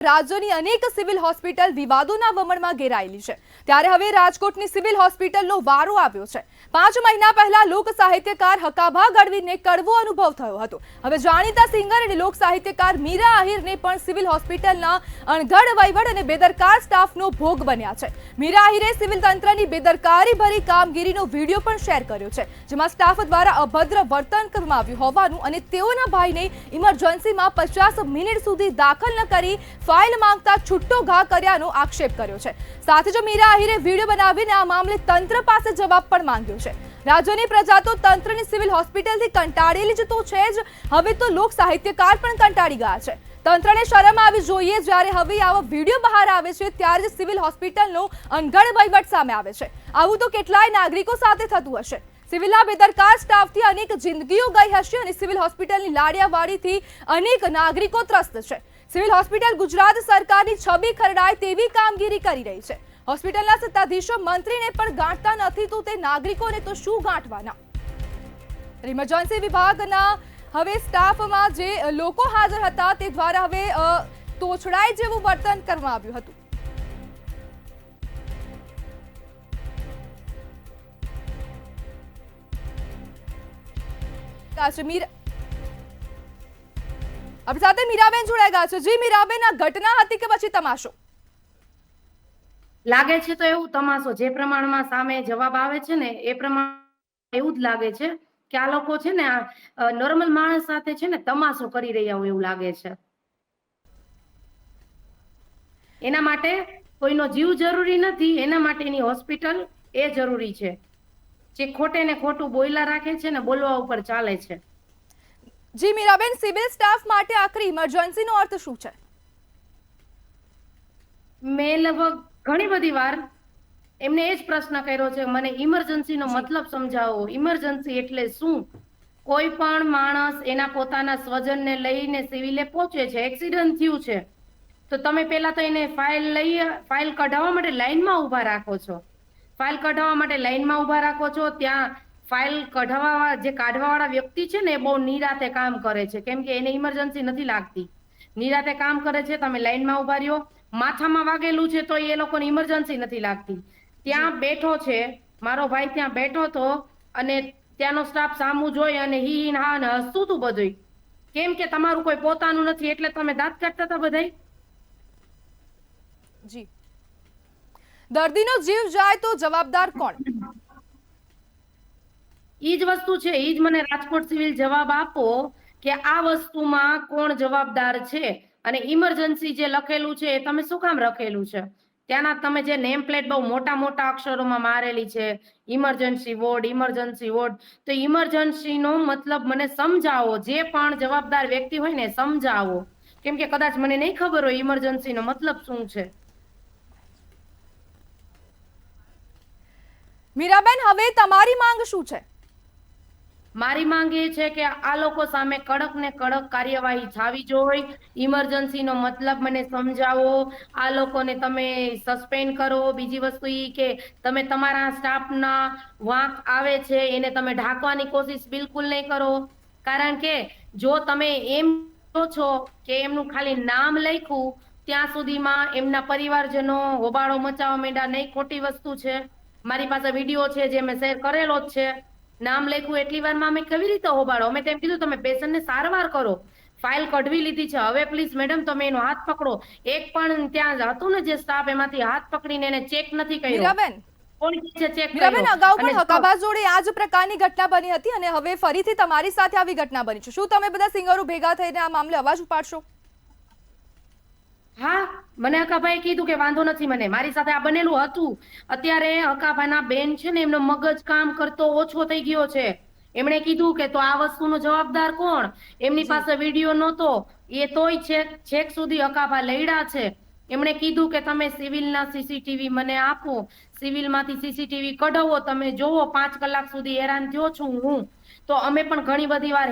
રાજ્યની અનેક civil hospital વિવાદોના વમળમાં ઘેરાયેલી છે ત્યારે હવે રાજકોટની સિવિલ હોસ્પિટલનો વારો આવ્યો છે। 5 મહિના પહેલા લોક સાહિત્યકાર હકાભા ગઢવીને કડવો અનુભવ થયો હતો। હવે જાણીતા સિંગર અને લોક સાહિત્યકાર મીરા આહિરને પણ સિવિલ હોસ્પિટલના અણઘડ વહીવટ અને બેદરકાર સ્ટાફનો ભોગ બન્યા છે। મીરા આહિરે સિવિલ તંત્રની બેદરકારી ભરી કામગીરીનો વિડીયો પણ શેર કર્યો છે, જેમાં સ્ટાફ દ્વારા અભદ્ર વર્તન કરવામાં આવ્યું હોવાનું અને તેઓના ભાઈને ઇમરજન્સીમાં 50 મિનિટ સુધી દાખલ ન કરી फाइल मांगता छुट्टो घा कर्यानो आक्षेप कर्यो छे। साथ ज मीरा आहिरे वीडियो बनावीने आ मामले तंत्र पासे जवाब पण मांग्यो छे। राज्यनी प्रजा तो तंत्रनी सिविल होस्पिटलथी कंटाळेली ज तो छे ज, हवे तो लोक साहित्यकार पण कंटाळी गया छे। तंत्रने शरम आवी जोईए ज्यारे हवे आवा वीडियो बहार आवे छे त्यारे ज सिविल होस्पिટલનો અણઘડ વહીવટ સામે આવે છે। આવું તો કેટલાય નાગરિકો સાથે થતું હશે। સિવિલના બેદરકાર સ્ટાફથી અનેક જિંદગીઓ ગઈ હશે અને સિવિલ હોસ્પિટલની લાડિયાવાડીથી અનેક નાગરિકો ત્રસ્ત છે। સિવિલ હોસ્પિટલ ગુજરાત સરકારની છબી ખરડાય તેવી કામગીરી કરી રહી છે। હોસ્પિટલના સત્તાધીશો મંત્રીને પણ ગાંઠતા નથી તો તે નાગરિકોને તો શું ગાંઠવાના। ઇમરજન્સી વિભાગના હવે સ્ટાફમાં જે લોકો હાજર હતા તે દ્વારા હવે તોછડાય જેવું વર્તન કરવામાં આવ્યું હતું। કાશ્મીર આપણી સાથે મીરાબેન જોડાઈ ગયા છે। જી મીરાબેન, આ ઘટના હતી કે પછી તમાશો? લાગે છે તો એવું તમાશો જે પ્રમાણમાં સામે જવાબ આવે છે ને એ પ્રમાણે એવું જ લાગે છે કે આ લોકો છે ને નોર્મલ માણસ સાથે છે ને તમાશો કરી રહ્યા હોય એવું લાગે છે। એના માટે કોઈનો જીવ જરૂરી નથી, એના માટેની હોસ્પિટલ એ જરૂરી છે। જે ખોટે ને ખોટું બોયલા રાખે છે ને બોલવા ઉપર ચાલે છે। જી મીરાબેન, સિવિલ સ્ટાફ માટે આખરી ઇમરજન્સીનો અર્થ શું છે? મેં લગભગ ઘણી બધી વાર એમને એ જ પ્રશ્ન કર્યો છે, મને ઇમરજન્સીનો મતલબ સમજાવો। ઇમરજન્સી એટલે શું? કોઈ પણ માણસ એના પોતાના સ્વજનને લઈને સિવિલે પહોંચે છે, એક્સિડન્ટ થયું છે તો તમે પહેલા તો એને ફાઇલ કઢાવવા માટે લાઈનમાં ઊભા રાખો છો। ફાઇલ કઢાવવા માટે લાઈનમાં ઊભા રાખો છો, ત્યાં ફાઇલ કઢાવવા જે કાઢવા વાળા વ્યક્તિ છે ને એ બહુ નિરાતે કામ કરે છે, કેમ કે એને ઇમરજન્સી નથી લાગતી, નિરાતે કામ કરે છે। તમે લાઈનમાં ઊભા રહ્યો, માથામાં વાગેલું છે તો એ લોકોને ઇમરજન્સી નથી લાગતી। ત્યાં બેઠો છે મારો ભાઈ, ત્યાં બેઠો તો અને ત્યાંનો સ્ટાફ સામું જોઈ અને હી હા ને હસતું હતું બધું, કેમ કે તમારું કોઈ પોતાનું નથી એટલે તમે દાંત કાઢતા હતા બધાય। જી, દર્દીનો જીવ જાય તો જવાબદાર કોણ? ઈ જ વસ્તુ છે, ઈ જ મને રાજકોટ સિવિલ જવાબ આપો કે આ વસ્તુમાં કોણ જવાબદાર છે અને ઇમરજન્સી જે લખેલું છે એ તમે શું કામ લખેલું છે? ત્યાંના તમે જે નેમ પ્લેટ બહુ મોટા મોટા અક્ષરોમાં મારેલી છે, ઇમરજન્સી વોર્ડ, ઇમરજન્સી વોર્ડ, તો ઇમરજન્સીનો મતલબ મને સમજાવો। જે પણ જવાબદાર વ્યક્તિ હોય ને સમજાવો, કેમ કે કદાચ મને નહીં ખબર હોય ઇમરજન્સીનો મતલબ શું છે। મીરાબેન, હવે તમારી માંગ શું છે? મારી માંગ એ છે કે આ લોકો સામે કડક ને કડક કાર્યવાહી થવી જોઈએ। ઇમરજન્સીનો મતલબ મને સમજાવો, આ લોકોને તમે સસ્પેન્ડ કરો। બીજી વસ્તુ ઈ કે તમે તમારા સ્ટાફના વાંક આવે છે એને તમે ઢાંકવાની કોશિશ બિલકુલ નહીં કરો, કારણ કે જો તમે એમ કહો છો કે એમનું ખાલી નામ લખ્યું ત્યાં સુધીમાં એમના પરિવારજનો હોબાળો મચાવવા માંડ્યા। નહીં, ખોટી વસ્તુ છે, મારી પાસે વિડીયો છે જે મેં શેર કરેલો જ છે। નામ લખ્યું એટલી વારમાં અમે કેવી રીતે હોબાળો? અમે તેમ કીધું તમે પેશન્ટને સારવાર કરો, ફાઇલ કઢવી લીધી છે, હવે પ્લીઝ મેડમ તમે એનો હાથ પકડો। એક પણ ત્યાં હતું ને જે સ્ટાફ એમાંથી હાથ પકડીને એને ચેક નથી કર્યો। મીરાબેન, ચેક મીરાબેન, અગાઉ પણ હકાબા જોડે આ જ પ્રકારની ઘટના બની હતી અને હવે ફરીથી તમારી સાથે આવી ઘટના બની છે। શું તમે બધા સિંગરો ભેગા થઈને આ મામલે અવાજ ઉપાડશો? હા, મને હકાભાઈ કીધું કે વાંધો નથી, મને મારી સાથે આ બનેલું હતું। અત્યારે હકાભાઈના બેન છે ને એમનો મગજ કામ કરતો ઓછો થઈ ગયો છે। એમણે કીધું કે તો આ વસ્તુનો જવાબદાર કોણ? એમની પાસે વિડીયો નહોતો, એ તોય છેક સુધી હકાભા લડ્યા છે। એમણે કીધું કે તમે સિવિલના સીસીટીવી મને આપો, સિવિલમાંથી સીસીટીવી કઢાવો, તમે જોવો। 5 કલાક સુધી હેરાન થયો છું હું, તો અમે પણ ઘણી બધી વાર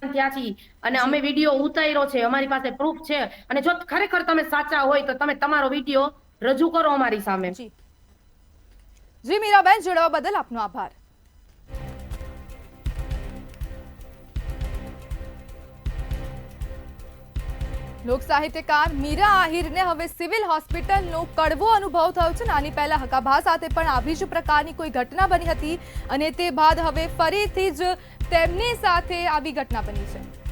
ત્યાંથી અને અમે વિડીયો ઉતાર્યો છે, અમારી પાસે પ્રૂફ છે। અને જો ખરેખર તમે સાચા હોય તો તમે તમારો વિડીયો રજૂ કરો અમારી સામે। જી મીરાબેન, જોડાવા બદલ આપનો આભાર। લોક સાહિત્યકાર મીરા આહિરને હવે સિવિલ હોસ્પિટલનો કડવો અનુભવ થયો છે. આની પહેલા હકાભા સાથે પણ આવી જ પ્રકારની કોઈ ઘટના બની હતી અને તે બાદ હવે ફરીથી જ તેમની સાથે આવી ઘટના બની છે.